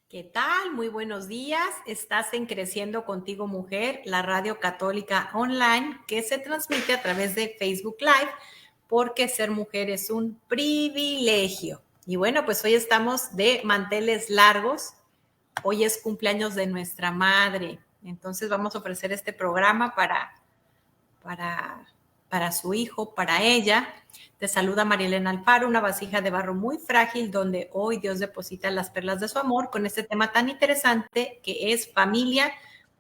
¿Qué tal? Muy buenos días. Estás en Creciendo Contigo Mujer, la radio católica online que se transmite a través de Facebook Live, porque ser mujer es un privilegio. Y bueno, pues hoy estamos de manteles largos. Hoy es cumpleaños de nuestra madre. Entonces vamos a ofrecer este programa para, para su hijo, para ella. Te saluda Marielena Alfaro, una vasija de barro muy frágil donde hoy Dios deposita las perlas de su amor con este tema tan interesante que es familia,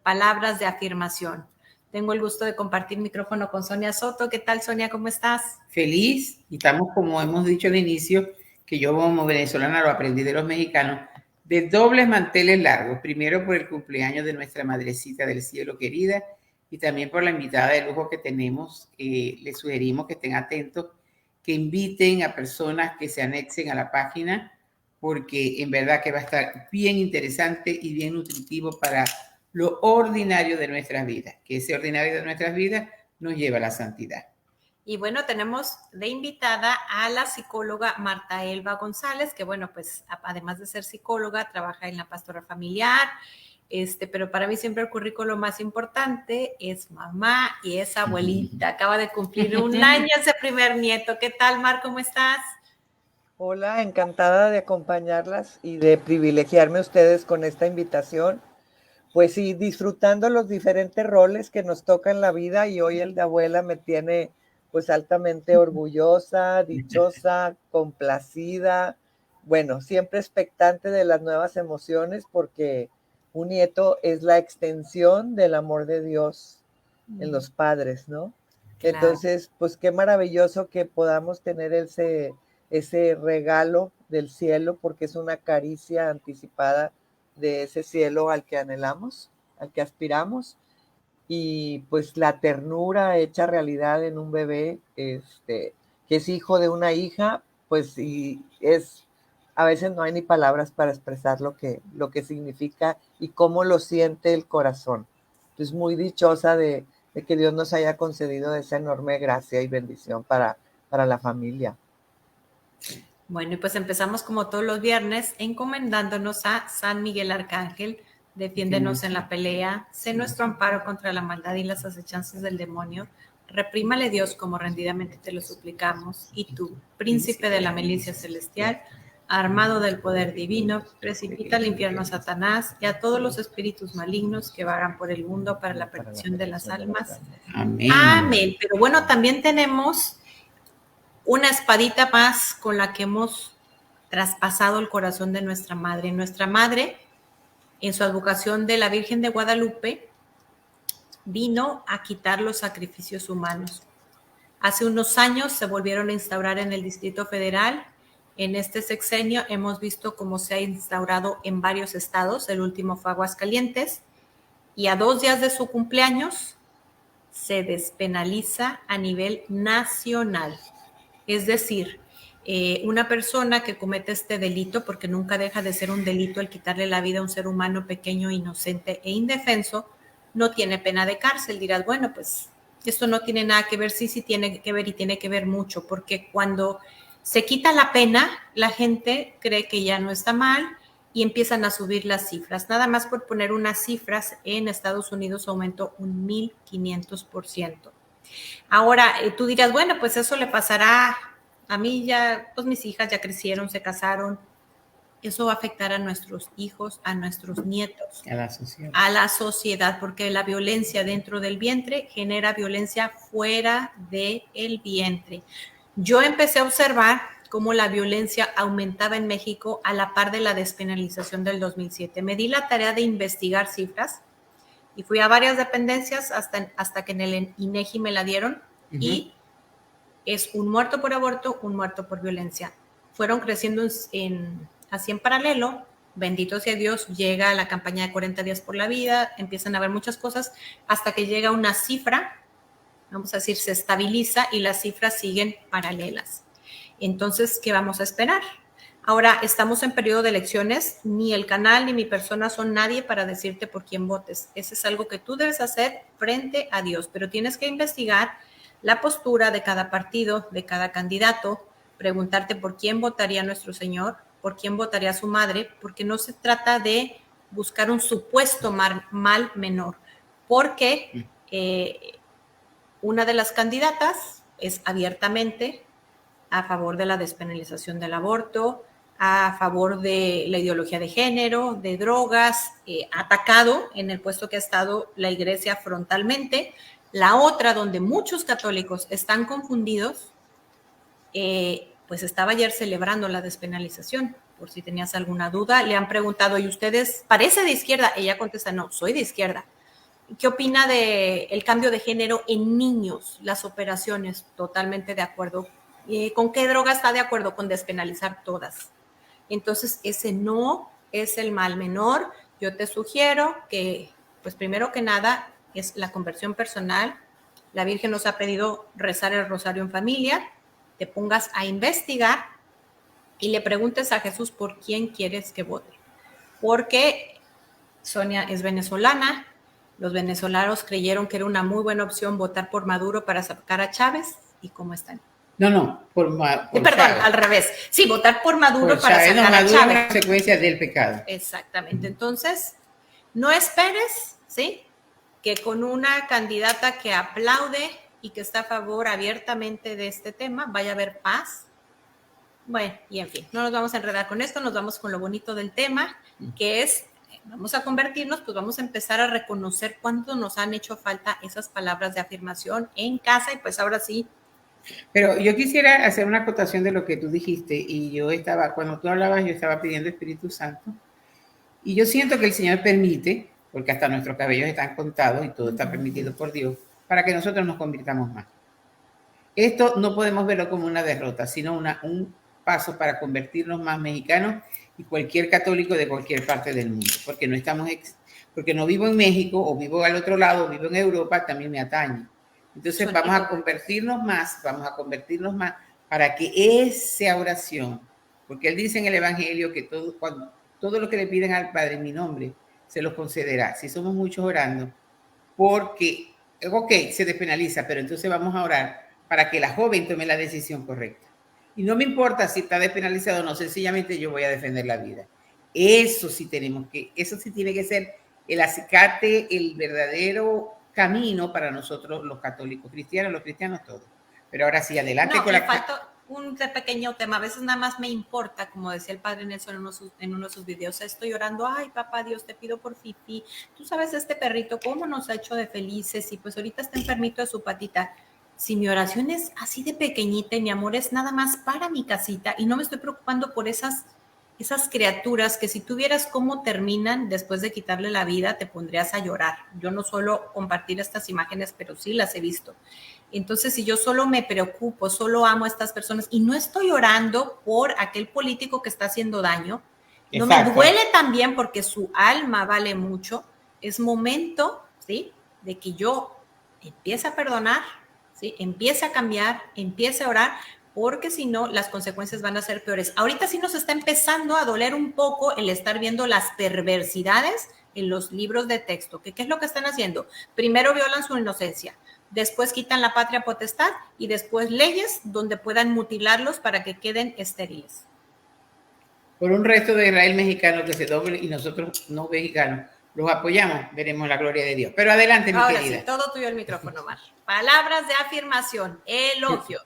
palabras de afirmación. Tengo el gusto de compartir micrófono con Sonia Soto. ¿Qué tal, Sonia? ¿Cómo estás? Feliz, y estamos, como hemos dicho al inicio, que yo como venezolana lo aprendí de los mexicanos, de dobles manteles largos. Primero por el cumpleaños de nuestra madrecita del cielo querida y también por la invitada de lujo que tenemos. Les sugerimos que estén atentos, que inviten a personas que se anexen a la página, porque en verdad que va a estar bien interesante y bien nutritivo para lo ordinario de nuestras vidas, que ese ordinario de nuestras vidas nos lleva a la santidad. Y bueno, tenemos de invitada a la psicóloga Marta Elba González, que bueno, pues además de ser psicóloga, trabaja en la pastoral familiar, pero para mí siempre el currículo más importante es mamá y es abuelita. Acaba de cumplir un año ese primer nieto. ¿Qué tal, Mar? ¿Cómo estás? Hola, encantada de acompañarlas y de privilegiarme a ustedes con esta invitación. Pues sí, disfrutando los diferentes roles que nos toca en la vida, y hoy el de abuela me tiene pues altamente orgullosa, dichosa, complacida. Bueno, siempre expectante de las nuevas emociones, porque un nieto es la extensión del amor de Dios en los padres, ¿no? Claro. Entonces, pues qué maravilloso que podamos tener ese regalo del cielo, porque es una caricia anticipada de ese cielo al que anhelamos, al que aspiramos, y pues la ternura hecha realidad en un bebé, que es hijo de una hija, pues y a veces no hay ni palabras para expresar lo que significa y cómo lo siente el corazón. Entonces, muy dichosa de que Dios nos haya concedido esa enorme gracia y bendición para la familia. Bueno, y pues empezamos como todos los viernes encomendándonos a San Miguel Arcángel. Defiéndenos en la pelea, sé nuestro amparo contra la maldad y las acechanzas del demonio. Reprímale Dios como rendidamente te lo suplicamos. Y tú, príncipe de la milicia celestial, armado del poder divino, precipita al infierno a Satanás y a todos los espíritus malignos que vagan por el mundo para la perdición de las almas. Amén. Amén. Pero bueno, también tenemos una espadita más con la que hemos traspasado el corazón de nuestra madre. Nuestra madre, en su advocación de la Virgen de Guadalupe, vino a quitar los sacrificios humanos. Hace unos años se volvieron a instaurar en el Distrito Federal. En este sexenio hemos visto cómo se ha instaurado en varios estados. El último fue Aguascalientes. Y a 2 días de su cumpleaños se despenaliza a nivel nacional. Es decir, una persona que comete este delito, porque nunca deja de ser un delito el quitarle la vida a un ser humano pequeño, inocente e indefenso, no tiene pena de cárcel. Dirás, bueno, pues esto no tiene nada que ver. Sí tiene que ver, y tiene que ver mucho, porque cuando se quita la pena, la gente cree que ya no está mal y empiezan a subir las cifras. Nada más por poner unas cifras, en Estados Unidos aumentó un 1,500%. Ahora, tú dirás, bueno, pues eso le pasará a mí, ya, pues mis hijas ya crecieron, se casaron. Eso va a afectar a nuestros hijos, a nuestros nietos, a la sociedad, porque la violencia dentro del vientre genera violencia fuera del vientre. Yo empecé a observar cómo la violencia aumentaba en México a la par de la despenalización del 2007. Me di la tarea de investigar cifras y fui a varias dependencias hasta que en el INEGI me la dieron. Y es un muerto por aborto, un muerto por violencia. Fueron creciendo así en paralelo. Bendito sea Dios, llega la campaña de 40 días por la vida, empiezan a haber muchas cosas hasta que llega una cifra, vamos a decir, se estabiliza y las cifras siguen paralelas. Entonces, ¿qué vamos a esperar? Ahora, estamos en periodo de elecciones, ni el canal ni mi persona son nadie para decirte por quién votes. Eso es algo que tú debes hacer frente a Dios, pero tienes que investigar la postura de cada partido, de cada candidato, preguntarte por quién votaría nuestro Señor, por quién votaría su madre, porque no se trata de buscar un supuesto mal menor, porque una de las candidatas es abiertamente a favor de la despenalización del aborto, a favor de la ideología de género, de drogas, atacado en el puesto que ha estado la iglesia frontalmente. La otra, donde muchos católicos están confundidos, pues estaba ayer celebrando la despenalización, por si tenías alguna duda. Le han preguntado, ¿y ustedes parece de izquierda? Ella contesta, no, soy de izquierda. ¿Qué opina del cambio de género en niños, las operaciones? Totalmente de acuerdo. ¿Con qué droga está de acuerdo? Con despenalizar todas. Entonces, ese no es el mal menor. Yo te sugiero que, pues primero que nada, es la conversión personal. La Virgen nos ha pedido rezar el rosario en familia. Te pongas a investigar y le preguntes a Jesús por quién quieres que vote. Porque Sonia es venezolana. Los venezolanos creyeron que era una muy buena opción votar por Maduro para sacar a Chávez. ¿Y cómo están? No, Perdón, Chávez. al revés. Sí, votar por Maduro para Chávez, sacar a Chávez. Es una consecuencia del pecado. Exactamente. Entonces, no esperes, ¿sí?, que con una candidata que aplaude y que está a favor abiertamente de este tema vaya a haber paz. Bueno, y en fin, no nos vamos a enredar con esto, nos vamos con lo bonito del tema, que es, vamos a convertirnos, pues vamos a empezar a reconocer cuánto nos han hecho falta esas palabras de afirmación en casa, y pues ahora sí. Pero yo quisiera hacer una acotación de lo que tú dijiste, y yo estaba, cuando tú hablabas, yo estaba pidiendo Espíritu Santo, y yo siento que el Señor permite, porque hasta nuestros cabellos están contados y todo está permitido por Dios, para que nosotros nos convirtamos más. Esto no podemos verlo como una derrota, sino un paso para convertirnos más mexicanos y cualquier católico de cualquier parte del mundo, porque no estamos, porque no vivo en México o vivo al otro lado, vivo en Europa, también me atañe. Entonces vamos a convertirnos más para que esa oración, porque Él dice en el Evangelio que todo lo que le piden al Padre en mi nombre se los concederá. Si somos muchos orando, porque, ok, se despenaliza, pero entonces vamos a orar para que la joven tome la decisión correcta. Y no me importa si está despenalizado o no, sencillamente yo voy a defender la vida. Eso sí tiene que ser el acicate, el verdadero camino para nosotros los católicos cristianos, los cristianos todos. Pero ahora sí, adelante con la... falta un pequeño tema, a veces nada más me importa, como decía el Padre Nelson en uno de sus videos, estoy orando, ay papá Dios, te pido por Fifi, tú sabes este perrito cómo nos ha hecho de felices y pues ahorita está enfermito de su patita. Si mi oración es así de pequeñita y mi amor es nada más para mi casita y no me estoy preocupando por esas criaturas que si tú vieras cómo terminan después de quitarle la vida, te pondrías a llorar. Yo no suelo compartir estas imágenes, pero sí las he visto. Entonces, si yo solo me preocupo, solo amo a estas personas y no estoy orando por aquel político que está haciendo daño, no me duele también porque su alma vale mucho, es momento, ¿sí?, de que yo empiece a perdonar, ¿sí?, empiece a cambiar, empiece a orar, porque si no, las consecuencias van a ser peores. Ahorita sí nos está empezando a doler un poco el estar viendo las perversidades en los libros de texto. ¿Qué es lo que están haciendo? Primero violan su inocencia, después quitan la patria potestad y después leyes donde puedan mutilarlos para que queden estériles. Por un resto de Israel mexicano que se doble y nosotros no mexicanos los apoyamos, veremos la gloria de Dios. Pero adelante, mi querida. Ahora sí, todo tuyo el micrófono, Mar. Palabras de afirmación, elogios.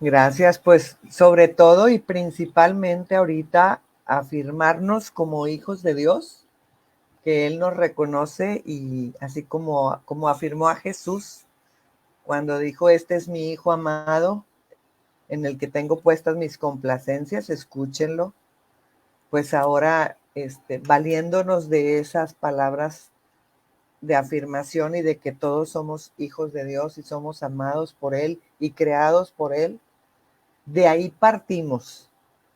Gracias, pues sobre todo y principalmente ahorita afirmarnos como hijos de Dios, que Él nos reconoce y así como afirmó a Jesús cuando dijo, este es mi Hijo amado, en el que tengo puestas mis complacencias, escúchenlo, pues ahora valiéndonos de esas palabras de afirmación y de que todos somos hijos de Dios y somos amados por Él y creados por Él, de ahí partimos.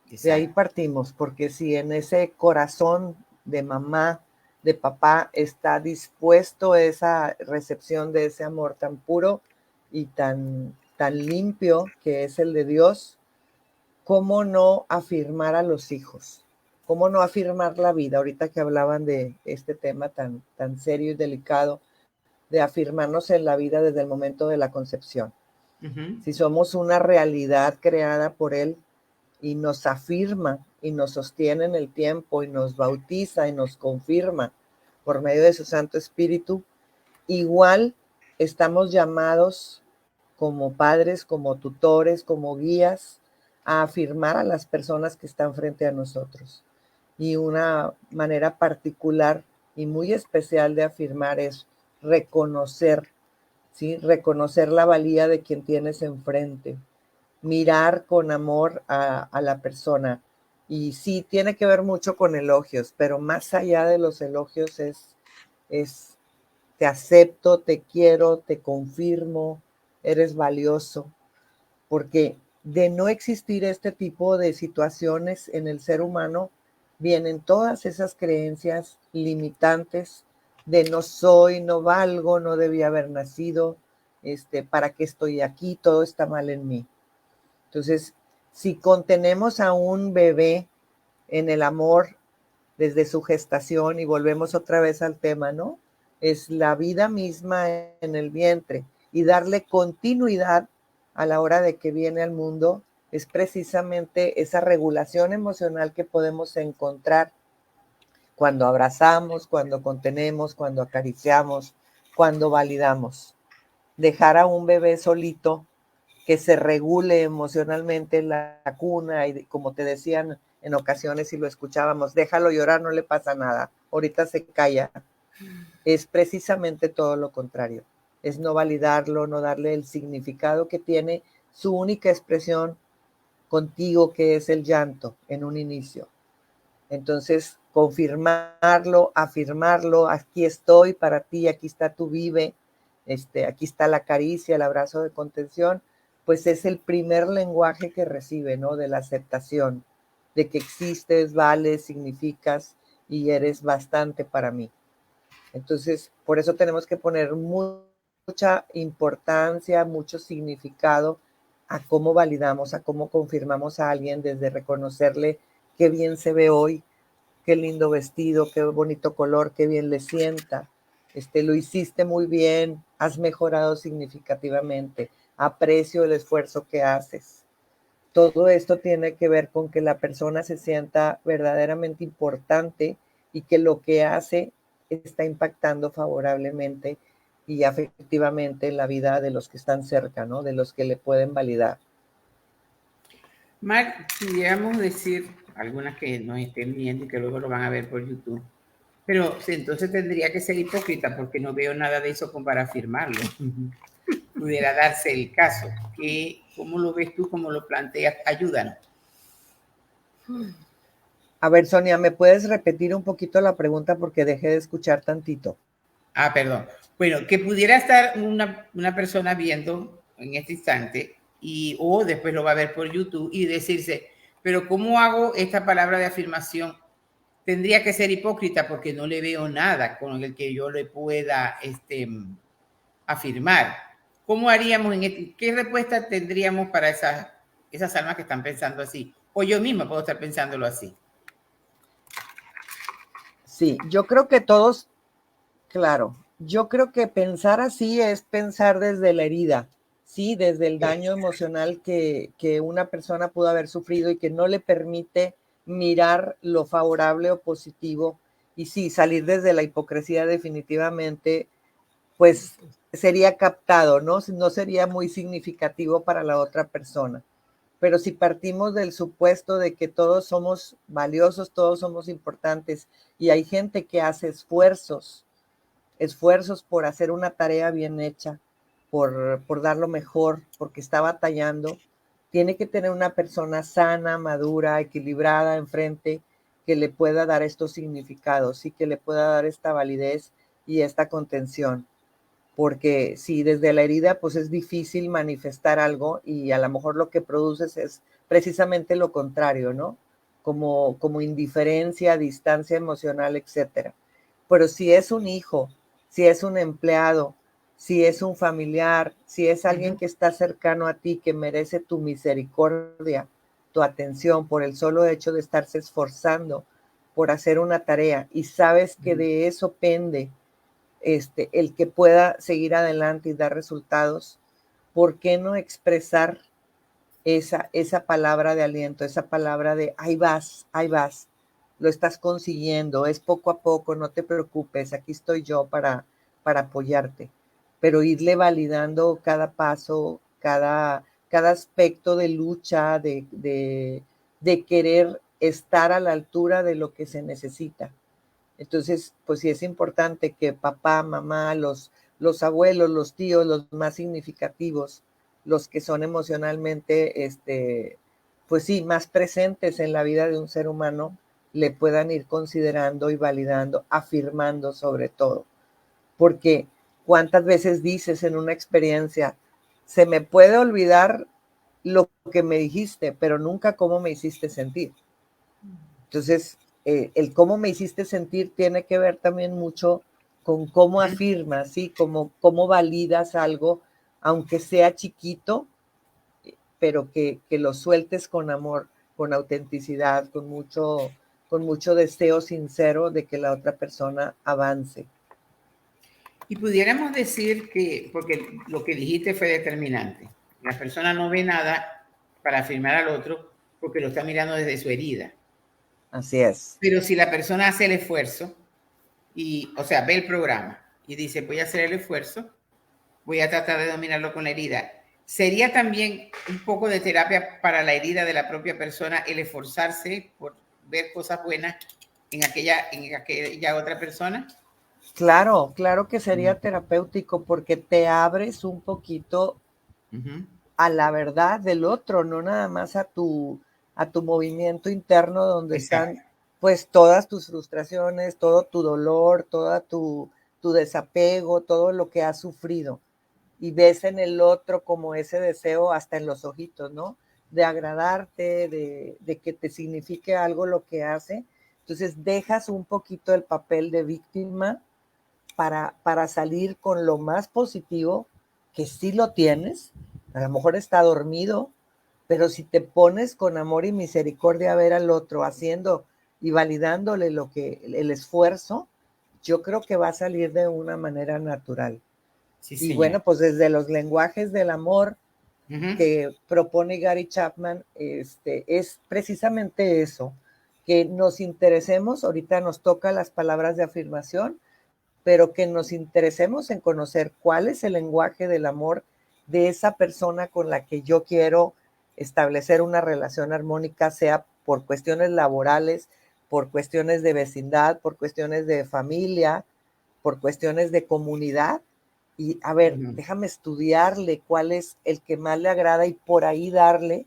Exacto. De ahí partimos, porque si en ese corazón de mamá, de papá, está dispuesto esa recepción de ese amor tan puro y tan limpio que es el de Dios, ¿cómo no afirmar a los hijos? ¿Cómo no afirmar la vida? Ahorita que hablaban de este tema tan serio y delicado, de afirmarnos en la vida desde el momento de la concepción. Uh-huh. Si somos una realidad creada por Él, y nos afirma y nos sostiene en el tiempo y nos bautiza y nos confirma por medio de su Santo Espíritu, igual estamos llamados como padres, como tutores, como guías, a afirmar a las personas que están frente a nosotros. Y una manera particular y muy especial de afirmar es reconocer, ¿sí? Reconocer la valía de quien tienes enfrente, mirar con amor a la persona. Y sí, tiene que ver mucho con elogios, pero más allá de los elogios es te acepto, te quiero, te confirmo, eres valioso, porque de no existir este tipo de situaciones en el ser humano, vienen todas esas creencias limitantes de no soy, no valgo, no debía haber nacido, ¿para qué estoy aquí? Todo está mal en mí. Entonces, si contenemos a un bebé en el amor desde su gestación, y volvemos otra vez al tema, ¿no? Es la vida misma en el vientre, y darle continuidad a la hora de que viene al mundo es precisamente esa regulación emocional que podemos encontrar cuando abrazamos, cuando contenemos, cuando acariciamos, cuando validamos. Dejar a un bebé solito que se regule emocionalmente en la cuna, y como te decían en ocasiones, si lo escuchábamos, déjalo llorar, no le pasa nada, ahorita se calla, es precisamente todo lo contrario. Es no validarlo, no darle el significado que tiene su única expresión contigo, que es el llanto en un inicio. Entonces, confirmarlo, afirmarlo, aquí estoy para ti, aquí está tu vive, aquí está la caricia, el abrazo de contención, pues es el primer lenguaje que recibe, ¿no? De la aceptación, de que existes, vales, significas y eres bastante para mí. Entonces, por eso tenemos que poner mucha importancia, mucho significado a cómo validamos, a cómo confirmamos a alguien, desde reconocerle qué bien se ve hoy, qué lindo vestido, qué bonito color, qué bien le sienta. Lo hiciste muy bien, has mejorado significativamente, aprecio el esfuerzo que haces. Todo esto tiene que ver con que la persona se sienta verdaderamente importante y que lo que hace está impactando favorablemente y afectivamente en la vida de los que están cerca, ¿no? De los que le pueden validar. Mar, pudiéramos decir algunas que nos estén viendo y que luego lo van a ver por YouTube, pero entonces tendría que ser hipócrita porque no veo nada de eso como para afirmarlo. Pudiera darse el caso. ¿Cómo lo ves tú? ¿Cómo lo planteas? Ayúdanos. A ver, Sonia, ¿me puedes repetir un poquito la pregunta porque dejé de escuchar tantito? Perdón. Bueno, que pudiera estar una persona viendo en este instante o después lo va a ver por YouTube y decirse, pero ¿cómo hago esta palabra de afirmación? Tendría que ser hipócrita porque no le veo nada con el que yo le pueda afirmar. ¿Cómo haríamos qué respuesta tendríamos para esas almas que están pensando así? O yo misma puedo estar pensándolo así. Sí, yo creo que todos, claro, yo creo que pensar así es pensar desde la herida, sí, desde el daño emocional que una persona pudo haber sufrido y que no le permite mirar lo favorable o positivo. Y sí, salir desde la hipocresía definitivamente, pues sería captado, ¿no? No sería muy significativo para la otra persona. Pero si partimos del supuesto de que todos somos valiosos, todos somos importantes, y hay gente que hace esfuerzos por hacer una tarea bien hecha, por dar lo mejor, porque está batallando, tiene que tener una persona sana, madura, equilibrada enfrente, que le pueda dar estos significados y que le pueda dar esta validez y esta contención. Porque si desde la herida pues es difícil manifestar algo, y a lo mejor lo que produces es precisamente lo contrario, ¿no? Como indiferencia, distancia emocional, etcétera. Pero si es un hijo, si es un empleado, si es un familiar, si es alguien que está cercano a ti, que merece tu misericordia, tu atención, por el solo hecho de estarse esforzando por hacer una tarea, y sabes que de eso pende el que pueda seguir adelante y dar resultados, ¿por qué no expresar esa palabra de aliento, esa palabra de ahí vas, lo estás consiguiendo, es poco a poco, no te preocupes, aquí estoy yo para apoyarte, pero irle validando cada paso, cada aspecto de lucha, de querer estar a la altura de lo que se necesita. Entonces, pues sí es importante que papá, mamá, los abuelos, los tíos, los más significativos, los que son emocionalmente, pues sí, más presentes en la vida de un ser humano, le puedan ir considerando y validando, afirmando sobre todo. Porque cuántas veces dices en una experiencia, se me puede olvidar lo que me dijiste, pero nunca cómo me hiciste sentir. Entonces, el cómo me hiciste sentir tiene que ver también mucho con cómo afirmas, ¿sí? Cómo validas algo, aunque sea chiquito, pero que lo sueltes con amor, con autenticidad, con mucho deseo sincero de que la otra persona avance. Y pudiéramos decir que, porque lo que dijiste fue determinante, la persona no ve nada para afirmar al otro porque lo está mirando desde su herida. Así es. Pero si la persona hace el esfuerzo, o sea, ve el programa y dice, voy a hacer el esfuerzo, voy a tratar de dominarlo con la herida, sería también un poco de terapia para la herida de la propia persona el esforzarse por ver cosas buenas en aquella otra persona. Claro, claro que sería terapéutico porque te abres un poquito a la verdad del otro, no nada más a tu movimiento interno donde Exacto. están pues todas tus frustraciones, todo tu dolor, toda tu desapego, todo lo que has sufrido. Y ves en el otro como ese deseo hasta en los ojitos, ¿no? De agradarte, de que te signifique algo lo que hace. Entonces dejas un poquito el papel de víctima para salir con lo más positivo, que sí lo tienes, a lo mejor está dormido, pero si te pones con amor y misericordia a ver al otro haciendo y validándole el esfuerzo, yo creo que va a salir de una manera natural. Sí, Y señor. bueno, pues desde los lenguajes del amor que propone Gary Chapman, es precisamente eso, que nos interesemos, ahorita nos toca las palabras de afirmación, pero que nos interesemos en conocer cuál es el lenguaje del amor de esa persona con la que yo quiero establecer una relación armónica, sea por cuestiones laborales, por cuestiones de vecindad, por cuestiones de familia, por cuestiones de comunidad. Y a ver, déjame estudiarle cuál es el que más le agrada y por ahí darle,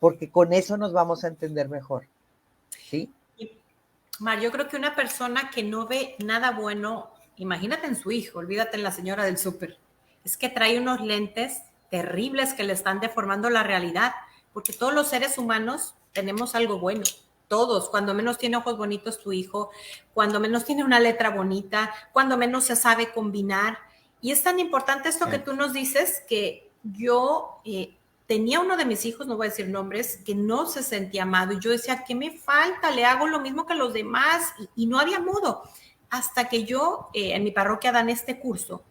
porque con eso nos vamos a entender mejor. ¿Sí? Mar, yo creo que una persona que no ve nada bueno, imagínate en su hijo, olvídate en la señora del súper, es que trae unos lentes terribles que le están deformando la realidad, porque todos los seres humanos tenemos algo bueno, todos, cuando menos tiene ojos bonitos tu hijo, cuando menos tiene una letra bonita, cuando menos se sabe combinar, y es tan importante esto que tú nos dices que yo tenía uno de mis hijos, no voy a decir nombres, que no se sentía amado y yo decía, ¿qué me falta? Le hago lo mismo que los demás y no había modo. Hasta que yo en mi parroquia dan este curso,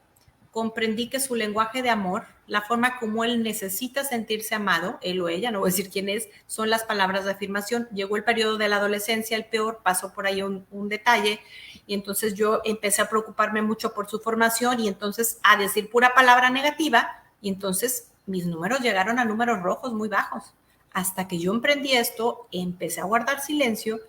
comprendí que su lenguaje de amor, la forma como él necesita sentirse amado, él o ella, no voy a decir quién es, son las palabras de afirmación. Llegó el periodo de la adolescencia, el peor, pasó por ahí un detalle y entonces yo empecé a preocuparme mucho por su formación y entonces a decir pura palabra negativa y entonces mis números llegaron a números rojos muy bajos. Hasta que yo emprendí esto, empecé a guardar silencio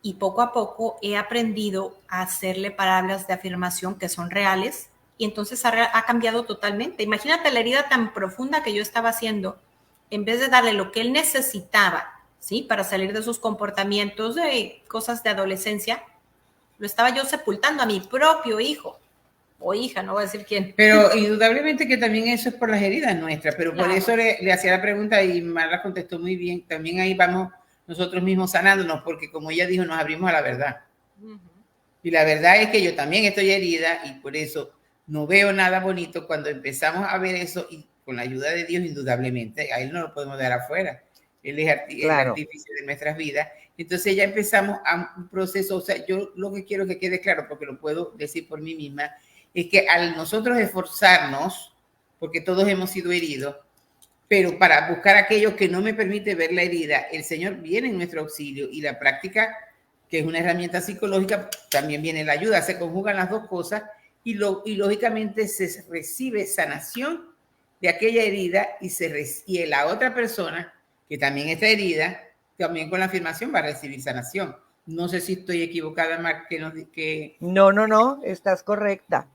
y poco a poco he aprendido a hacerle palabras de afirmación que son reales y entonces ha cambiado totalmente. Imagínate la herida tan profunda que yo estaba haciendo, en vez de darle lo que él necesitaba, ¿sí? Para salir de sus comportamientos de cosas de adolescencia, lo estaba yo sepultando a mi propio hijo o hija, no voy a decir quién. Pero indudablemente que también eso es por las heridas nuestras, pero Claro. por eso le hacía la pregunta y Marla contestó muy bien. También ahí vamos nosotros mismos sanándonos, porque como ella dijo, nos abrimos a la verdad. Y la verdad es que yo también estoy herida y por eso no veo nada bonito. Cuando empezamos a ver eso, y con la ayuda de Dios, indudablemente, a Él no lo podemos dar afuera. Él es el artífice de nuestras vidas. Entonces ya empezamos a un proceso, o sea, yo lo que quiero que quede claro, porque lo puedo decir por mí misma, es que al nosotros esforzarnos, porque todos hemos sido heridos, pero para buscar aquello que no me permite ver la herida, el Señor viene en nuestro auxilio y la práctica, que es una herramienta psicológica, también viene la ayuda. Se conjugan las dos cosas y lógicamente se recibe sanación de aquella herida y la otra persona que también está herida, también con la afirmación va a recibir sanación. No sé si estoy equivocada, Mar, No, estás correcta.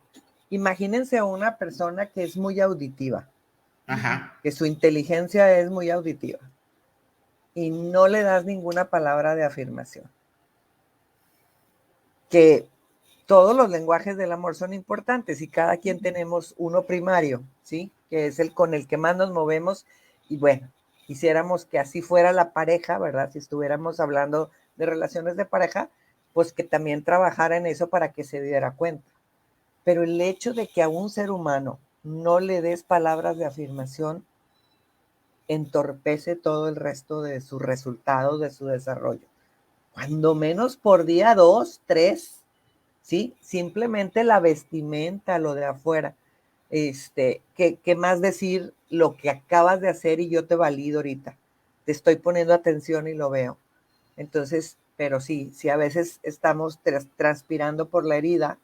Imagínense a una persona que es muy auditiva, Ajá. que su inteligencia es muy auditiva y no le das ninguna palabra de afirmación. Que todos los lenguajes del amor son importantes y cada quien tenemos uno primario, ¿sí? Que es el con el que más nos movemos y bueno, quisiéramos que así fuera la pareja, ¿verdad? Si estuviéramos hablando de relaciones de pareja, pues que también trabajara en eso para que se diera cuenta. Pero el hecho de que a un ser humano no le des palabras de afirmación entorpece todo el resto de sus resultados, de su desarrollo. Cuando menos por día 2, 3, ¿sí? Simplemente la vestimenta, lo de afuera. ¿Qué más decir lo que acabas de hacer y yo te valido ahorita? Te estoy poniendo atención y lo veo. Entonces, pero sí, si a veces estamos transpirando por la herida,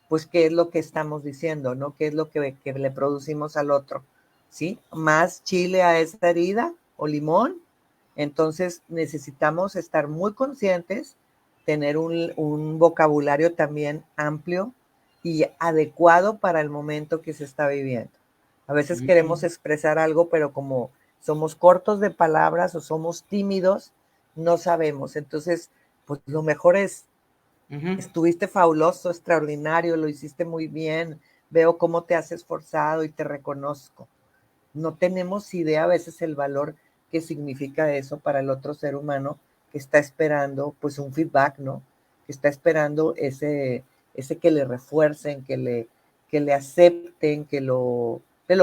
pues qué es lo que estamos diciendo, ¿no? ¿Qué es lo que le producimos al otro? ¿Sí? Más chile a esta herida o limón. Entonces necesitamos estar muy conscientes, tener un vocabulario también amplio y adecuado para el momento que se está viviendo. A veces queremos expresar algo, pero como somos cortos de palabras o somos tímidos, no sabemos. Entonces, pues lo mejor es estuviste fabuloso, extraordinario, lo hiciste muy bien, veo cómo te has esforzado y te reconozco. No tenemos idea a veces el valor que significa eso para el otro ser humano que está esperando pues un feedback, ¿no? Que está esperando ese que le refuercen, que le acepten, que lo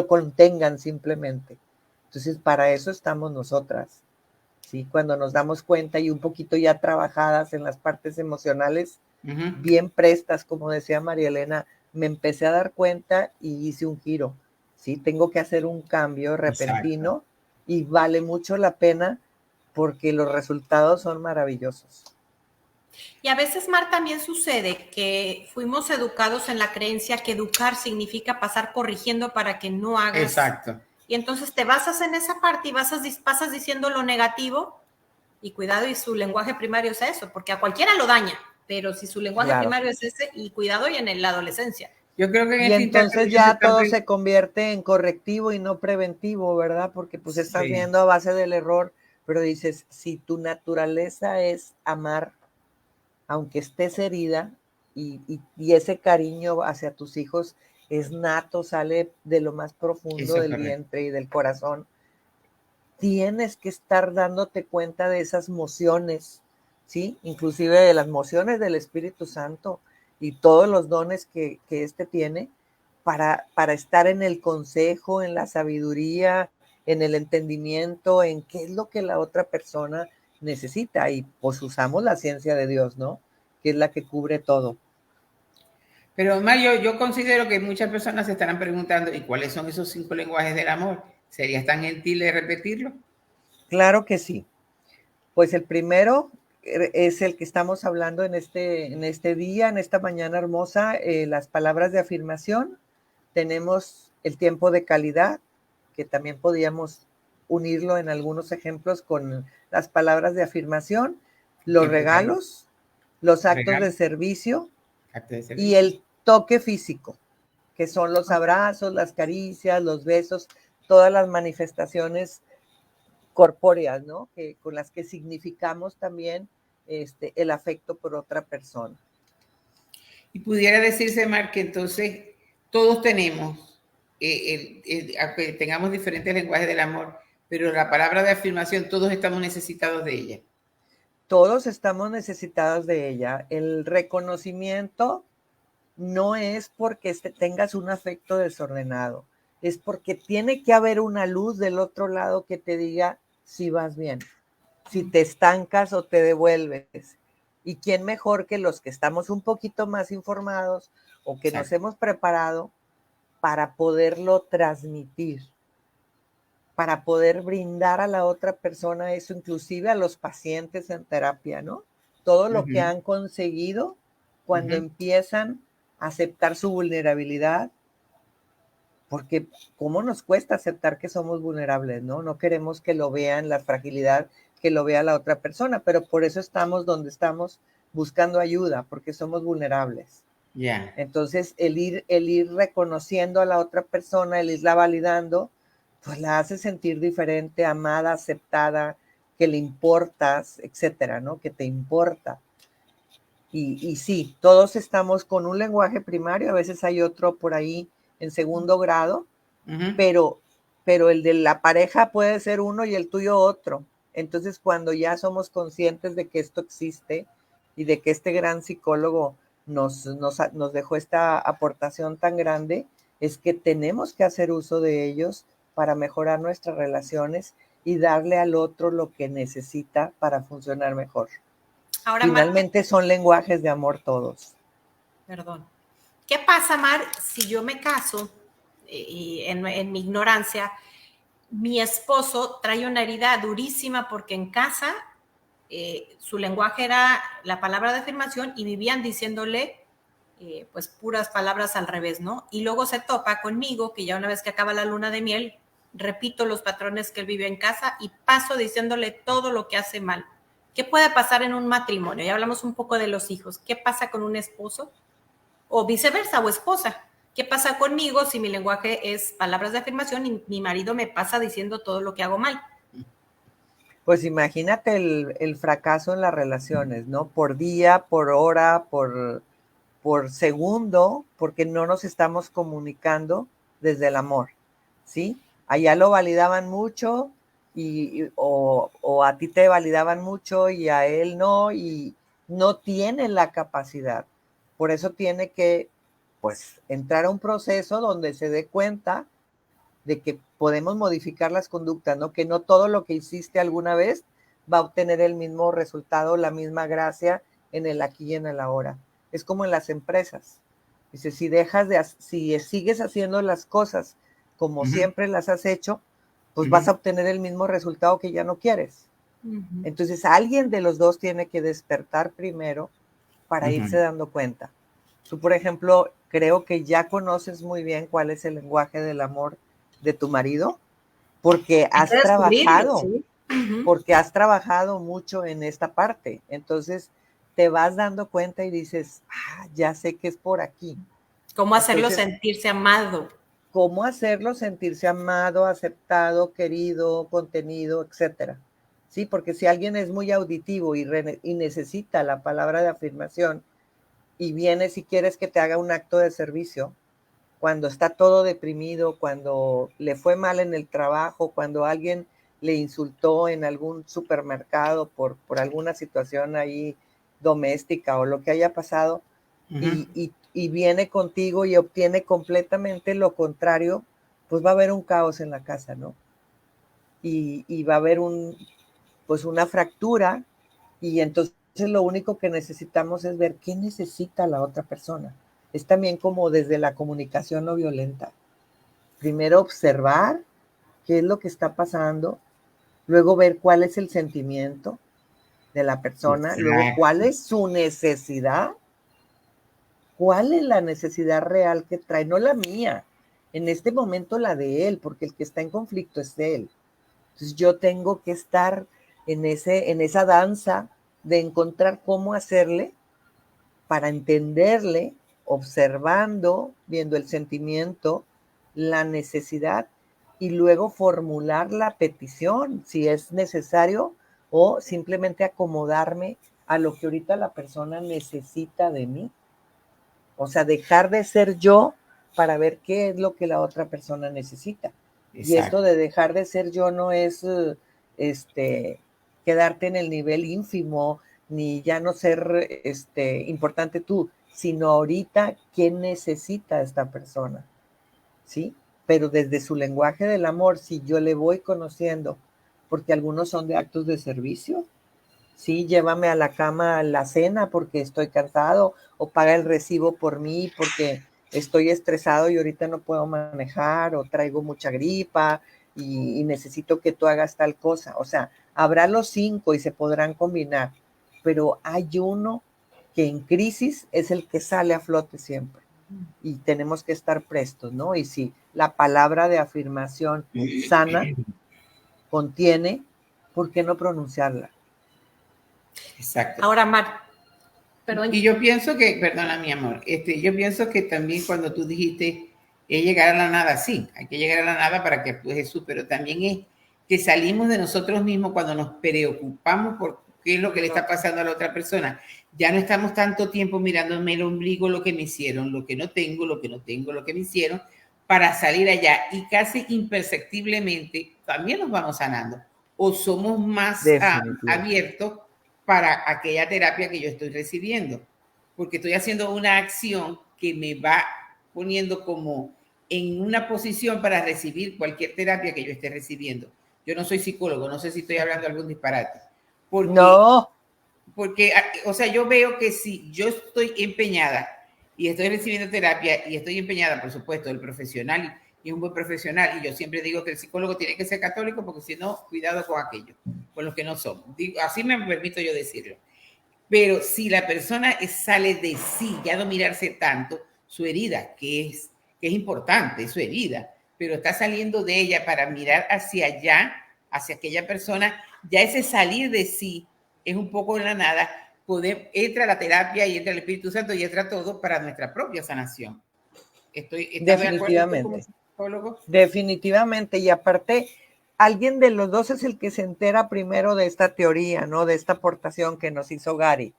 contengan simplemente. Entonces, para eso estamos nosotras, ¿sí? Cuando nos damos cuenta y un poquito ya trabajadas en las partes emocionales, bien prestas, como decía María Elena, me empecé a dar cuenta y hice un giro, ¿sí? Tengo que hacer un cambio repentino. Exacto. Y vale mucho la pena porque los resultados son maravillosos. Y a veces, Mar, también sucede que fuimos educados en la creencia que educar significa pasar corrigiendo para que no hagas. Exacto. Y entonces te basas en esa parte y pasas diciendo lo negativo y cuidado, y su lenguaje primario es eso, porque a cualquiera lo daña, pero si su lenguaje primario es ese, y cuidado y en la adolescencia. Yo creo que y entonces ya todo se convierte en correctivo y no preventivo, ¿verdad? Porque pues estás viendo a base del error, pero dices, si tu naturaleza es amar, aunque estés herida, y ese cariño hacia tus hijos es nato, sale de lo más profundo del vientre y del corazón, tienes que estar dándote cuenta de esas mociones, ¿sí? Inclusive de las mociones del Espíritu Santo y todos los dones que éste tiene para estar en el consejo, en la sabiduría, en el entendimiento, en qué es lo que la otra persona necesita. Y pues usamos la ciencia de Dios, ¿no? Que es la que cubre todo. Pero Mario, yo considero que muchas personas se estarán preguntando, ¿y cuáles son esos 5 lenguajes del amor? ¿Serías tan gentil de repetirlo? Claro que sí. Pues el primero es el que estamos hablando en este día, en esta mañana hermosa, las palabras de afirmación. Tenemos el tiempo de calidad, que también podíamos unirlo en algunos ejemplos con las palabras de afirmación, los regalos, los actos de servicio y el toque físico, que son los abrazos, las caricias, los besos, todas las manifestaciones corpóreas, ¿no? Con las que significamos también el afecto por otra persona. Y pudiera decirse, Mar, que entonces todos tenemos, aunque tengamos diferentes lenguajes del amor, pero la palabra de afirmación, todos estamos necesitados de ella. Todos estamos necesitados de ella. El reconocimiento no es porque tengas un afecto desordenado, es porque tiene que haber una luz del otro lado que te diga si vas bien, si te estancas o te devuelves. ¿Y quién mejor que los que estamos un poquito más informados o que nos hemos preparado para poderlo transmitir? para poder brindar a la otra persona eso, inclusive a los pacientes en terapia, ¿no? Todo lo que han conseguido cuando empiezan a aceptar su vulnerabilidad, porque cómo nos cuesta aceptar que somos vulnerables, ¿no? No queremos que lo vean la fragilidad, que lo vea la otra persona, pero por eso estamos donde estamos buscando ayuda, porque somos vulnerables. Ya. Entonces, el ir reconociendo a la otra persona, el irla validando, pues la hace sentir diferente, amada, aceptada, que le importas, etcétera, ¿no? Que te importa. Y sí, todos estamos con un lenguaje primario, a veces hay otro por ahí en segundo grado, pero el de la pareja puede ser uno y el tuyo otro. Entonces, cuando ya somos conscientes de que esto existe y de que este gran psicólogo nos dejó esta aportación tan grande, es que tenemos que hacer uso de ellos para mejorar nuestras relaciones y darle al otro lo que necesita para funcionar mejor. Ahora, Finalmente son lenguajes de amor todos. Perdón. ¿Qué pasa, Mar, si yo me caso y en mi ignorancia, mi esposo trae una herida durísima porque en casa su lenguaje era la palabra de afirmación y vivían diciéndole pues puras palabras al revés, ¿no? Y luego se topa conmigo, que ya una vez que acaba la luna de miel, repito los patrones que él vive en casa y paso diciéndole todo lo que hace mal. ¿Qué puede pasar en un matrimonio? Ya hablamos un poco de los hijos. ¿Qué pasa con un esposo? O viceversa, o esposa. ¿Qué pasa conmigo si mi lenguaje es palabras de afirmación y mi marido me pasa diciendo todo lo que hago mal? Pues imagínate el fracaso en las relaciones, ¿no? Por día, por hora, por segundo, porque no nos estamos comunicando desde el amor, ¿sí? Allá lo validaban mucho o a ti te validaban mucho y a él no, y no tiene la capacidad. Por eso tiene que, pues, entrar a un proceso donde se dé cuenta de que podemos modificar las conductas, ¿no? Que no todo lo que hiciste alguna vez va a obtener el mismo resultado, la misma gracia en el aquí y en el ahora. Es como en las empresas. Dice, si sigues haciendo las cosas como siempre las has hecho, pues vas a obtener el mismo resultado que ya no quieres. Entonces, alguien de los dos tiene que despertar primero para irse dando cuenta. Tú, por ejemplo, creo que ya conoces muy bien cuál es el lenguaje del amor de tu marido, porque has trabajado, ¿sí? porque has trabajado mucho en esta parte. Entonces, te vas dando cuenta y dices, ya sé que es por aquí. ¿Cómo hacerlo sentirse amado? ¿Cómo hacerlo sentirse amado, aceptado, querido, contenido, etcétera? Sí, porque si alguien es muy auditivo y necesita la palabra de afirmación y vienes y quieres que te haga un acto de servicio, cuando está todo deprimido, cuando le fue mal en el trabajo, cuando alguien le insultó en algún supermercado por alguna situación ahí doméstica o lo que haya pasado, y viene contigo y obtiene completamente lo contrario, pues va a haber un caos en la casa, ¿no? Y va a haber pues una fractura, y entonces lo único que necesitamos es ver qué necesita la otra persona. Es también como desde la comunicación no violenta. Primero observar qué es lo que está pasando, luego ver cuál es el sentimiento de la persona, luego cuál es su necesidad, cuál es la necesidad real que trae, no la mía, en este momento la de él, porque el que está en conflicto es él. Entonces yo tengo que estar en esa danza de encontrar cómo hacerle para entenderle, observando, viendo el sentimiento, la necesidad, y luego formular la petición, si es necesario, o simplemente acomodarme a lo que ahorita la persona necesita de mí. O sea, dejar de ser yo para ver qué es lo que la otra persona necesita. Exacto. Y esto de dejar de ser yo no es quedarte en el nivel ínfimo, ni ya no ser importante tú, sino ahorita qué necesita esta persona, ¿sí? Pero desde su lenguaje del amor, si yo le voy conociendo, porque algunos son de actos de servicio, sí, llévame a la cama a la cena porque estoy cansado, o paga el recibo por mí porque estoy estresado y ahorita no puedo manejar, o traigo mucha gripa, y necesito que tú hagas tal cosa. O sea, habrá los 5 y se podrán combinar, pero hay uno que en crisis es el que sale a flote siempre y tenemos que estar prestos, ¿no? Y si la palabra de afirmación sana contiene, ¿por qué no pronunciarla? Exacto. Ahora, Mar, perdón. Y yo pienso que, perdona mi amor, yo pienso que también cuando tú dijiste es llegar a la nada, sí, hay que llegar a la nada para que actúe Jesús, pero también es que salimos de nosotros mismos cuando nos preocupamos por qué es lo que le está pasando a la otra persona. Ya no estamos tanto tiempo mirándome el ombligo, lo que me hicieron, lo que no tengo, lo que no tengo, lo que me hicieron, para salir allá y casi imperceptiblemente también nos vamos sanando o somos más abiertos para aquella terapia que yo estoy recibiendo, porque estoy haciendo una acción que me va poniendo como en una posición para recibir cualquier terapia que yo esté recibiendo. Yo no soy psicólogo, no sé si estoy hablando algún disparate. Porque, no. Porque, o sea, yo veo que si yo estoy empeñada y estoy recibiendo terapia y estoy empeñada, por supuesto, el profesional y es un buen profesional, y yo siempre digo que el psicólogo tiene que ser católico porque si no, cuidado con aquello, con los que no somos. Así me permito yo decirlo. Pero si la persona sale de sí, ya no mirarse tanto, su herida, que es importante, su herida, pero está saliendo de ella para mirar hacia allá, hacia aquella persona, ya ese salir de sí es un poco en la nada, entra la terapia y entra el Espíritu Santo y entra todo para nuestra propia sanación. Definitivamente. Definitivamente. Y aparte, alguien de los dos es el que se entera primero de esta teoría, ¿no? De esta aportación que nos hizo Gary.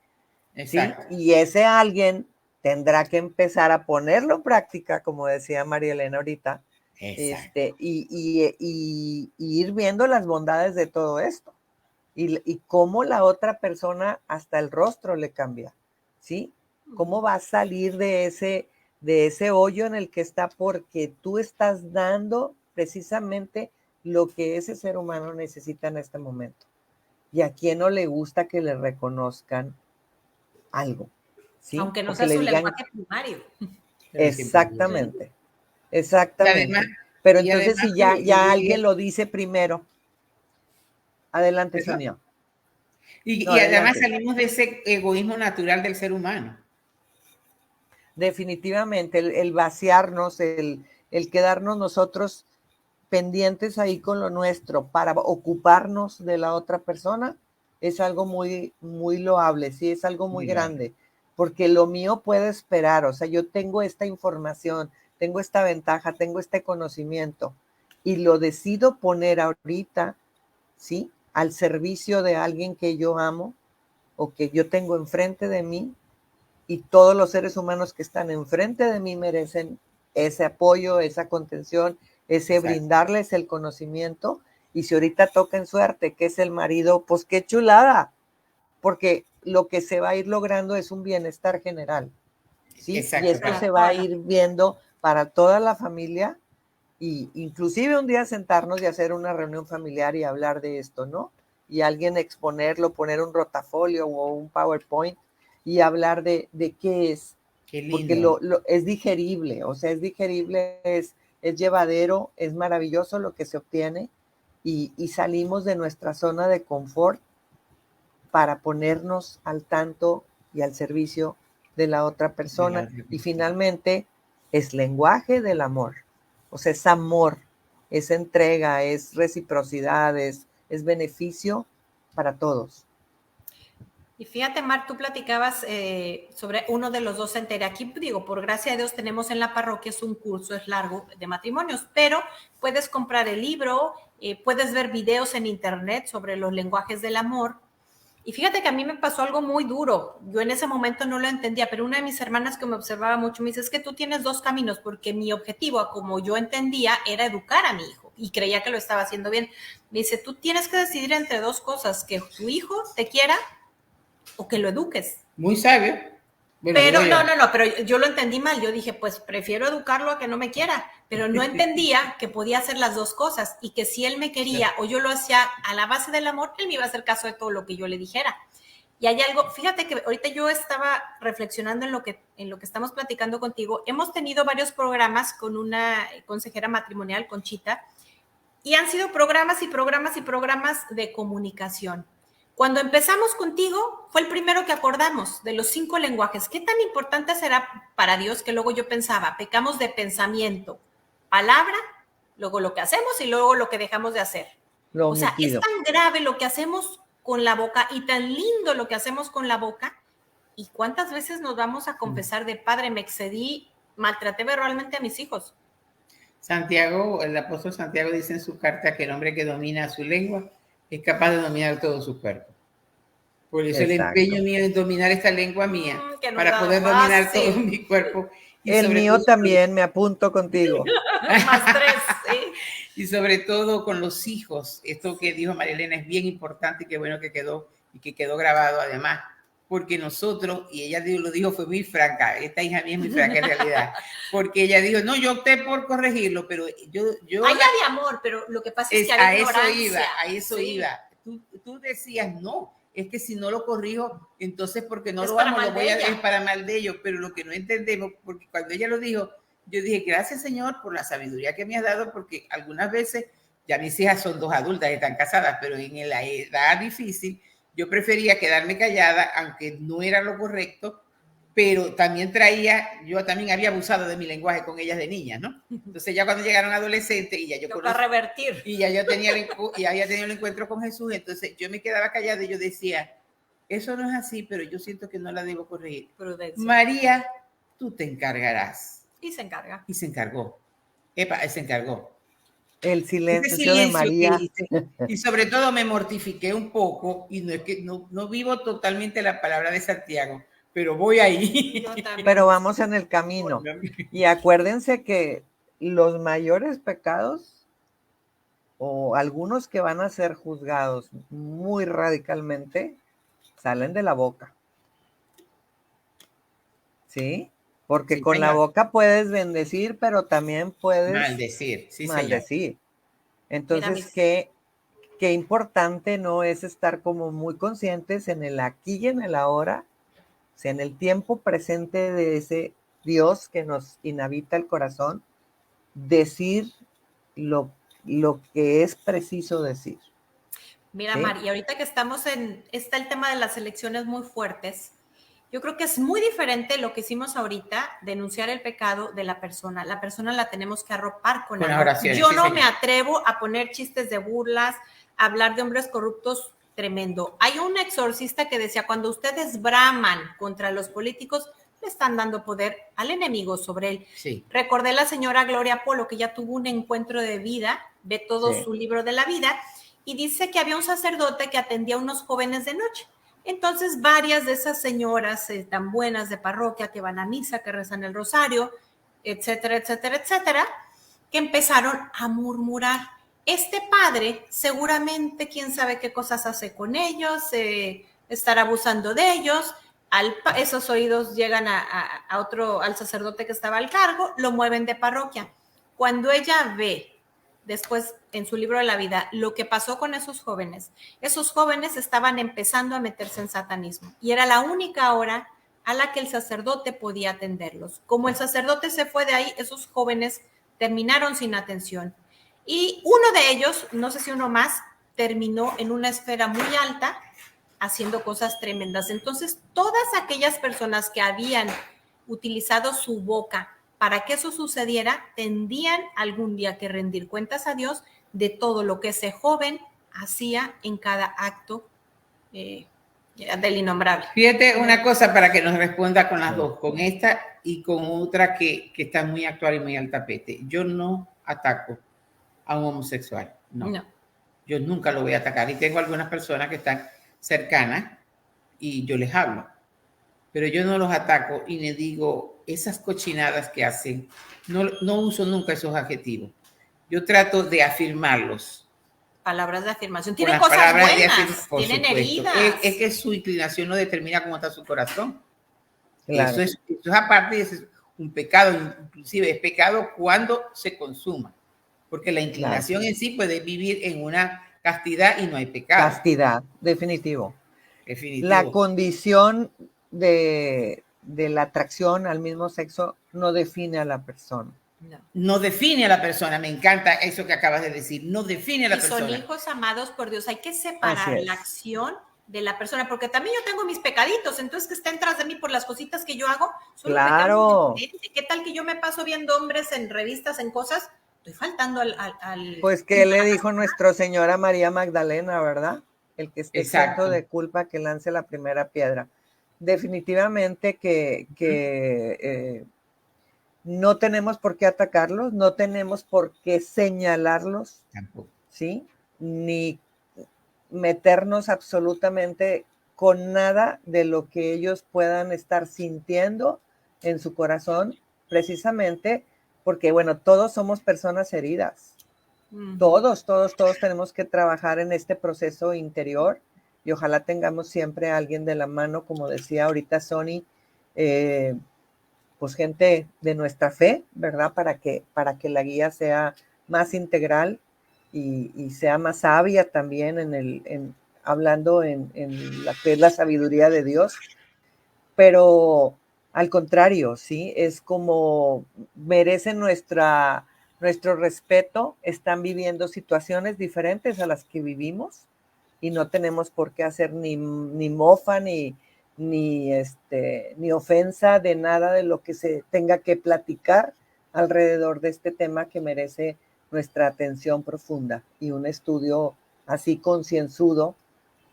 Exacto. ¿Sí? Y ese alguien tendrá que empezar a ponerlo en práctica, como decía María Elena ahorita, y ir viendo las bondades de todo esto. Y cómo la otra persona hasta el rostro le cambia, ¿sí? Cómo va a salir de ese hoyo en el que está porque tú estás dando precisamente lo que ese ser humano necesita en este momento. Y a quién no le gusta que le reconozcan algo, ¿sí? Aunque no sea su lenguaje primario. Exactamente, exactamente. Además, pero entonces si ya alguien lo dice primero, adelante, Sonia. Y además salimos de ese egoísmo natural del ser humano. Definitivamente, el vaciarnos, el quedarnos nosotros pendientes ahí con lo nuestro para ocuparnos de la otra persona es algo muy, muy loable, sí, es algo muy grande, porque lo mío puede esperar, o sea, yo tengo esta información, tengo esta ventaja, tengo este conocimiento y lo decido poner ahorita, ¿sí? Al servicio de alguien que yo amo o que yo tengo enfrente de mí, y todos los seres humanos que están enfrente de mí merecen ese apoyo, esa contención, ese brindarles el conocimiento. Y si ahorita toca en suerte, que es el marido, pues qué chulada, porque lo que se va a ir logrando es un bienestar general, ¿sí? Y esto se va a ir viendo para toda la familia, y inclusive un día sentarnos y hacer una reunión familiar y hablar de esto, ¿no? Y alguien exponerlo, poner un rotafolio o un PowerPoint y hablar de qué es. Qué lindo. Porque es digerible, o sea, es digerible, es llevadero, es maravilloso lo que se obtiene y salimos de nuestra zona de confort para ponernos al tanto y al servicio de la otra persona. Y finalmente es lenguaje del amor, o sea, es amor, es entrega, es reciprocidad, es beneficio para todos. Y fíjate, Mar, tú platicabas sobre uno de los dos enteros. Aquí, digo, por gracia de Dios, tenemos en la parroquia, es un curso, es largo, de matrimonios, pero puedes comprar el libro, puedes ver videos en internet sobre los lenguajes del amor. Y fíjate que a mí me pasó algo muy duro. Yo en ese momento no lo entendía, pero una de mis hermanas que me observaba mucho me dice, es que tú tienes dos caminos, porque mi objetivo, como yo entendía, era educar a mi hijo y creía que lo estaba haciendo bien. Me dice, tú tienes que decidir entre dos cosas, que tu hijo te quiera o que lo eduques. Muy sabio. Bueno, pero pero yo lo entendí mal. Yo dije, pues prefiero educarlo a que no me quiera, pero no entendía que podía hacer las dos cosas y que si él me quería o yo lo hacía a la base del amor, él me iba a hacer caso de todo lo que yo le dijera. Y hay algo, fíjate que ahorita yo estaba reflexionando en lo que estamos platicando contigo. Hemos tenido varios programas con una consejera matrimonial, Conchita, Y han sido programas y programas y programas de comunicación. Cuando empezamos contigo, fue el primero que acordamos de los 5 lenguajes. ¿Qué tan importante será para Dios? Que luego yo pensaba, pecamos de pensamiento, palabra, luego lo que hacemos y luego lo que dejamos de hacer. Lo O sea, es omitido. tan grave lo que hacemos con la boca y tan lindo lo que hacemos con la boca. ¿Y cuántas veces nos vamos a confesar de padre, me excedí, maltraté verbalmente a mis hijos? Santiago, el apóstol Santiago dice en su carta que el hombre que domina su lengua es capaz de dominar todo su cuerpo. Por eso el Exacto. empeño mío es dominar esta lengua mía Que no para es nada poder dominar todo fácil. mi cuerpo. Y El sobre mío todo, también, me apunto contigo. Más 3, ¿sí? y sobre todo con los hijos. Esto que dijo María Elena es bien importante y qué bueno que quedó y que quedó grabado además. Porque nosotros, y ella lo dijo, fue muy franca, esta hija mía es muy franca en realidad, porque ella dijo, no, yo opté por corregirlo, pero yo Hay de amor, pero lo que pasa es que hay ignorancia. a eso Sí. iba. Tú decías, no, es que si no lo corrijo, entonces porque no Es lo para amo, mal lo voy de a ella. es para mal de ellos, pero lo que no entendemos, porque cuando ella lo dijo, yo dije, gracias Señor por la sabiduría que me has dado, porque algunas veces, ya mis hijas son 2 adultas, están casadas, pero en la edad difícil, yo prefería quedarme callada, aunque no era lo correcto, pero también yo también había abusado de mi lenguaje con ellas de niñas, ¿no? Entonces ya cuando llegaron adolescentes y ya yo Toca revertir. y ya yo tenía ya había tenido el encuentro con Jesús, entonces yo me quedaba callada y yo decía, eso no es así, pero yo siento que no la debo corregir. Prudencia. María, tú te encargarás. Y se encarga. Y se encargó. Se encargó. El silencio, Ese silencio de María. que hice, y sobre todo me mortifiqué un poco, y no es que no vivo totalmente la palabra de Santiago, pero voy ahí. Pero vamos en el camino. Y acuérdense que los mayores pecados, o algunos que van a ser juzgados muy radicalmente, salen de la boca. ¿Sí? Porque Sí, con la señor. boca puedes bendecir, pero también puedes Maldecir, sí, maldecir. señor. Entonces, Mira, qué importante no es estar como muy conscientes en el aquí y en el ahora, o sea, en el tiempo presente de ese Dios que nos inhabita el corazón, decir lo, lo que es preciso decir. Mira, ¿sí? Mari, ahorita que está el tema de las elecciones muy fuertes, yo creo que es muy diferente lo que hicimos ahorita, denunciar el pecado de la persona. La persona la tenemos que arropar con las amor. oraciones, Yo sí, no señor. me atrevo a poner chistes de burlas, a hablar de hombres corruptos, tremendo. Hay un exorcista que decía, cuando ustedes braman contra los políticos, le están dando poder al enemigo sobre él. Sí. Recordé la señora Gloria Polo, que ya tuvo un encuentro de vida, ve todo su libro de la vida, y dice que había un sacerdote que atendía a unos jóvenes de noche. Entonces, varias de esas señoras tan buenas de parroquia que van a misa, que rezan el rosario, etcétera, etcétera, etcétera, que empezaron a murmurar. Este padre, seguramente, quién sabe qué cosas hace con ellos, estará abusando de ellos. Esos oídos llegan al sacerdote que estaba al cargo, lo mueven de parroquia. Cuando ella ve después en su libro de la vida lo que pasó con esos jóvenes estaban empezando a meterse en satanismo y era la única hora a la que el sacerdote podía atenderlos. Como el sacerdote se fue de ahí, esos jóvenes terminaron sin atención y uno de ellos, no sé si uno más, terminó en una esfera muy alta haciendo cosas tremendas. Entonces, todas aquellas personas que habían utilizado su boca para que eso sucediera, tendrían algún día que rendir cuentas a Dios de todo lo que ese joven hacía en cada acto del innombrable. Fíjate una cosa para que nos responda con las dos, con esta y con otra que está muy actual y muy al tapete. Yo no ataco a un homosexual, no. Yo nunca lo voy a atacar y tengo algunas personas que están cercanas y yo les hablo, pero yo no los ataco y les digo esas cochinadas que hacen, no uso nunca esos adjetivos. Yo trato de afirmarlos. Palabras de afirmación. Tienen cosas buenas, tienen heridas. Es que su inclinación no determina cómo está su corazón. Claro. Eso es aparte, es un pecado, inclusive es pecado cuando se consuma, porque la inclinación en sí puede vivir en una castidad y no hay pecado. Castidad, definitivo. La condición de la atracción al mismo sexo no define a la persona. No define a la persona. Me encanta eso que acabas de decir. No define a la persona. Son hijos amados por Dios. Hay que separar la acción de la persona, porque también yo tengo mis pecaditos, entonces que estén tras de mí por las cositas que yo hago, son claro. ¿Qué tal que yo me paso viendo hombres en revistas, en cosas? Estoy faltando al Pues que le dijo nuestro Señor a María Magdalena, ¿verdad? El que esté exento de culpa, que lance la primera piedra. Definitivamente que no tenemos por qué atacarlos, no tenemos por qué señalarlos, tampoco, ¿sí? Ni meternos absolutamente con nada de lo que ellos puedan estar sintiendo en su corazón, precisamente porque, bueno, todos somos personas heridas. Todos tenemos que trabajar en este proceso interior y ojalá tengamos siempre a alguien de la mano, como decía ahorita Sony, pues gente de nuestra fe, ¿verdad? Para que la guía sea más integral y sea más sabia también hablando en la que es la sabiduría de Dios. Pero al contrario, ¿sí? Es como merecen nuestro respeto, están viviendo situaciones diferentes a las que vivimos y no tenemos por qué hacer ni mofa ni ofensa de nada de lo que se tenga que platicar alrededor de este tema que merece nuestra atención profunda y un estudio así concienzudo,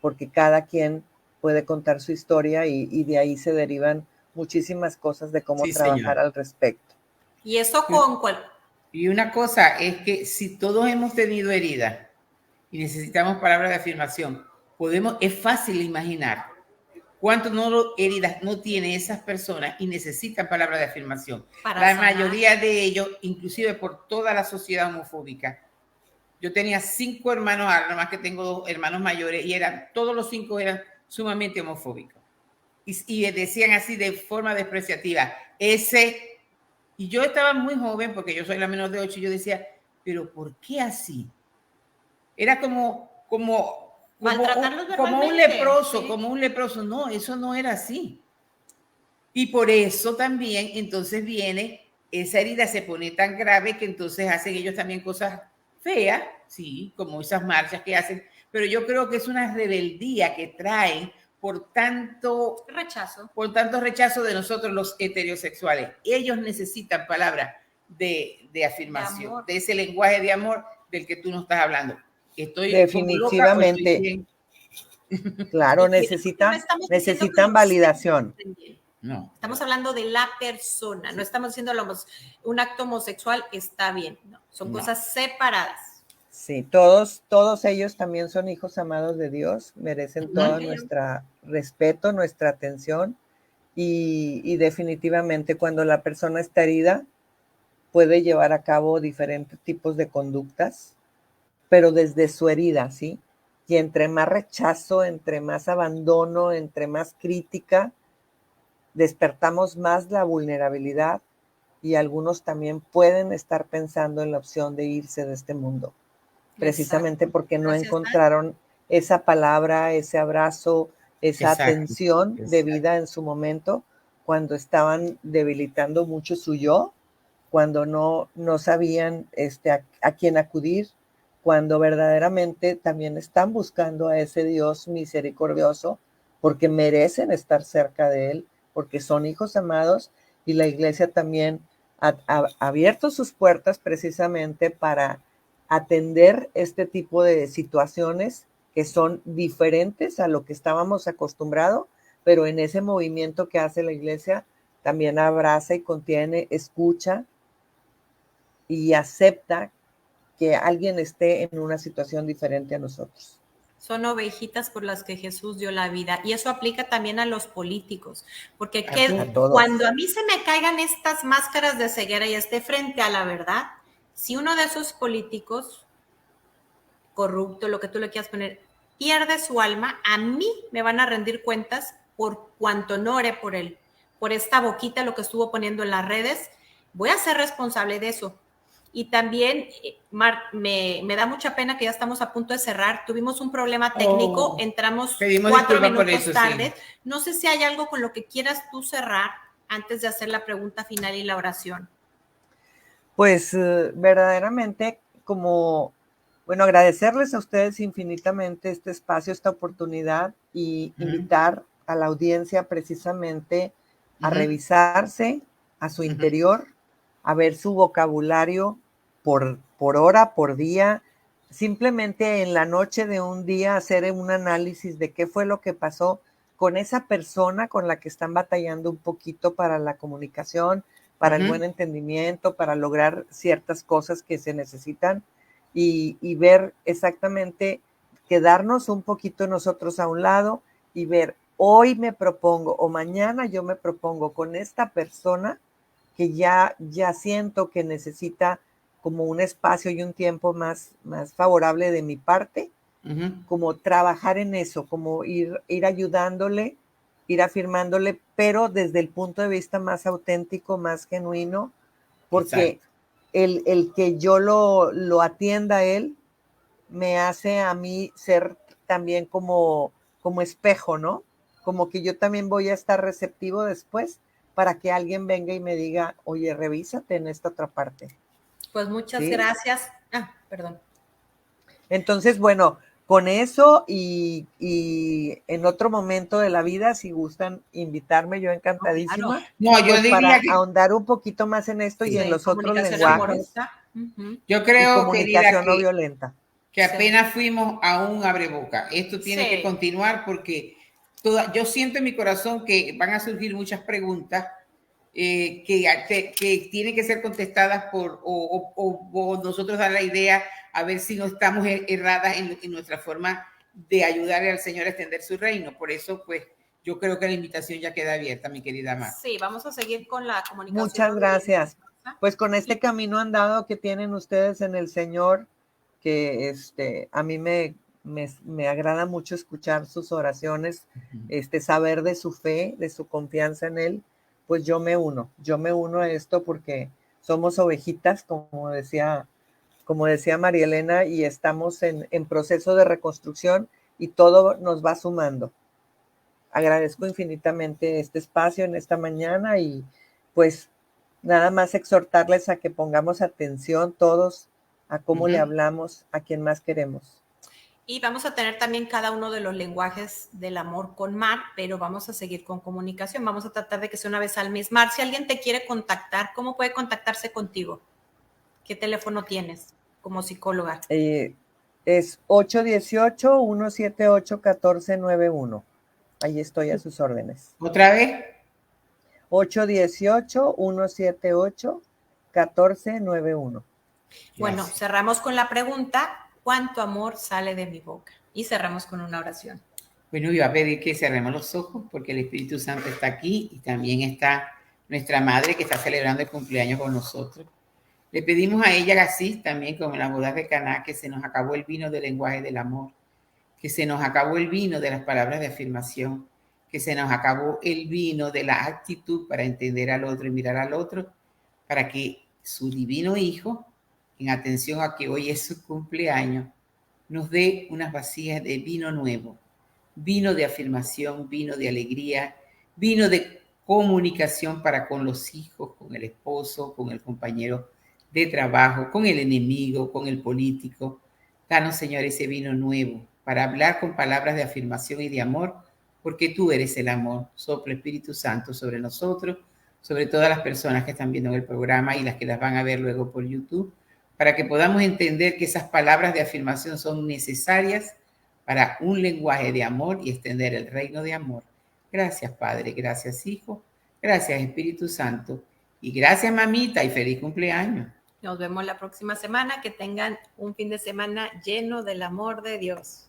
porque cada quien puede contar su historia y de ahí se derivan muchísimas cosas de cómo trabajar al respecto. Y eso con cuál. Y una cosa es que si todos hemos tenido heridas y necesitamos palabras de afirmación, es fácil imaginar cuántas heridas no tienen esas personas y necesitan palabras de afirmación. La mayoría de ellos, inclusive por toda la sociedad homofóbica. Yo tenía 5 hermanos, nada más que tengo 2 hermanos mayores, y todos los 5 eran sumamente homofóbicos. Y decían así de forma despreciativa, y yo estaba muy joven, porque yo soy la menor de 8, y yo decía, pero ¿por qué así? Era como un leproso, ¿sí? Como un leproso. No, eso no era así. Y por eso también entonces viene, esa herida se pone tan grave que entonces hacen ellos también cosas feas, sí, como esas marchas que hacen, pero yo creo que es una rebeldía que traen por tanto rechazo de nosotros los heterosexuales. Ellos necesitan palabras de afirmación, de ese lenguaje de amor del que tú nos estás hablando. Estoy definitivamente loca, estoy claro, necesitan validación. No. Estamos hablando de la persona, no estamos diciendo un acto homosexual está bien, no, son cosas separadas. Sí, todos ellos también son hijos amados de Dios, merecen todo nuestro respeto, nuestra atención y definitivamente cuando la persona está herida puede llevar a cabo diferentes tipos de conductas, pero desde su herida, ¿sí? Y entre más rechazo, entre más abandono, entre más crítica, despertamos más la vulnerabilidad y algunos también pueden estar pensando en la opción de irse de este mundo, precisamente porque no encontraron esa palabra, ese abrazo, esa atención debida en su momento, cuando estaban debilitando mucho su yo, cuando no sabían a quién acudir, cuando verdaderamente también están buscando a ese Dios misericordioso, porque merecen estar cerca de Él, porque son hijos amados, y la iglesia también ha abierto sus puertas precisamente para atender este tipo de situaciones que son diferentes a lo que estábamos acostumbrados, pero en ese movimiento que hace la iglesia también abraza y contiene, escucha y acepta que alguien esté en una situación diferente a nosotros. Son ovejitas por las que Jesús dio la vida. Y eso aplica también a los políticos. Porque cuando a mí se me caigan estas máscaras de ceguera y esté frente a la verdad, si uno de esos políticos, corrupto, lo que tú le quieras poner, pierde su alma, a mí me van a rendir cuentas por cuanto no oré por él. Por esta boquita, lo que estuvo poniendo en las redes, voy a ser responsable de eso. Y también, Mar, me da mucha pena que ya estamos a punto de cerrar. Tuvimos un problema técnico, entramos 4 minutos tarde. Sí. No sé si hay algo con lo que quieras tú cerrar antes de hacer la pregunta final y la oración. Pues verdaderamente como, bueno, agradecerles a ustedes infinitamente este espacio, esta oportunidad y invitar a la audiencia precisamente a revisarse a su interior, a ver su vocabulario por hora, por día, simplemente en la noche de un día hacer un análisis de qué fue lo que pasó con esa persona con la que están batallando un poquito para la comunicación, para el buen entendimiento, para lograr ciertas cosas que se necesitan y ver exactamente, quedarnos un poquito nosotros a un lado y ver, hoy me propongo o mañana yo me propongo con esta persona que ya siento que necesita como un espacio y un tiempo más favorable de mi parte, como trabajar en eso, como ir ayudándole, ir afirmándole, pero desde el punto de vista más auténtico, más genuino, porque el que yo lo atienda a él me hace a mí ser también como espejo, ¿no? Como que yo también voy a estar receptivo después para que alguien venga y me diga, oye, revísate en esta otra parte. Pues muchas gracias. Perdón. Entonces, bueno, con eso y en otro momento de la vida, si gustan invitarme, yo encantadísima. No, yo pues diría para que ahondar un poquito más en esto y en los otros lenguajes. Yo creo, comunicación no violenta. Que apenas fuimos a un abreboca. Esto tiene que continuar porque yo siento en mi corazón que van a surgir muchas preguntas que tienen que ser contestadas o nosotros dar la idea a ver si no estamos erradas en nuestra forma de ayudarle al Señor a extender su reino. Por eso, pues, yo creo que la invitación ya queda abierta, mi querida Mar. Sí, vamos a seguir con la comunicación. Muchas gracias. Pues con este camino andado que tienen ustedes en el Señor, que a mí me agrada mucho escuchar sus oraciones, saber de su fe, de su confianza en Él, pues yo me uno a esto porque somos ovejitas, como decía María Elena, y estamos en proceso de reconstrucción y todo nos va sumando. Agradezco infinitamente este espacio en esta mañana y pues nada más exhortarles a que pongamos atención todos a cómo le hablamos a quien más queremos. Y vamos a tener también cada uno de los lenguajes del amor con Mar, pero vamos a seguir con comunicación. Vamos a tratar de que sea una vez al mes. Mar, si alguien te quiere contactar, ¿cómo puede contactarse contigo? ¿Qué teléfono tienes como psicóloga? Es 818-178-1491. Ahí estoy a sus órdenes. ¿Otra vez? 818-178-1491. Bueno, cerramos con la pregunta, ¿cuánto amor sale de mi boca? Y cerramos con una oración. Bueno, yo voy a pedir que cerremos los ojos porque el Espíritu Santo está aquí y también está nuestra madre que está celebrando el cumpleaños con nosotros. Le pedimos a ella así también como en la boda de Caná que se nos acabó el vino del lenguaje del amor, que se nos acabó el vino de las palabras de afirmación, que se nos acabó el vino de la actitud para entender al otro y mirar al otro, para que su divino Hijo, en atención a que hoy es su cumpleaños, nos dé unas vasijas de vino nuevo, vino de afirmación, vino de alegría, vino de comunicación para con los hijos, con el esposo, con el compañero de trabajo, con el enemigo, con el político. Danos, Señor, ese vino nuevo para hablar con palabras de afirmación y de amor, porque tú eres el amor. Sopla Espíritu Santo sobre nosotros, sobre todas las personas que están viendo el programa y las que las van a ver luego por YouTube, para que podamos entender que esas palabras de afirmación son necesarias para un lenguaje de amor y extender el reino de amor. Gracias, Padre, gracias, Hijo, gracias, Espíritu Santo, y gracias, mamita, y feliz cumpleaños. Nos vemos la próxima semana. Que tengan un fin de semana lleno del amor de Dios.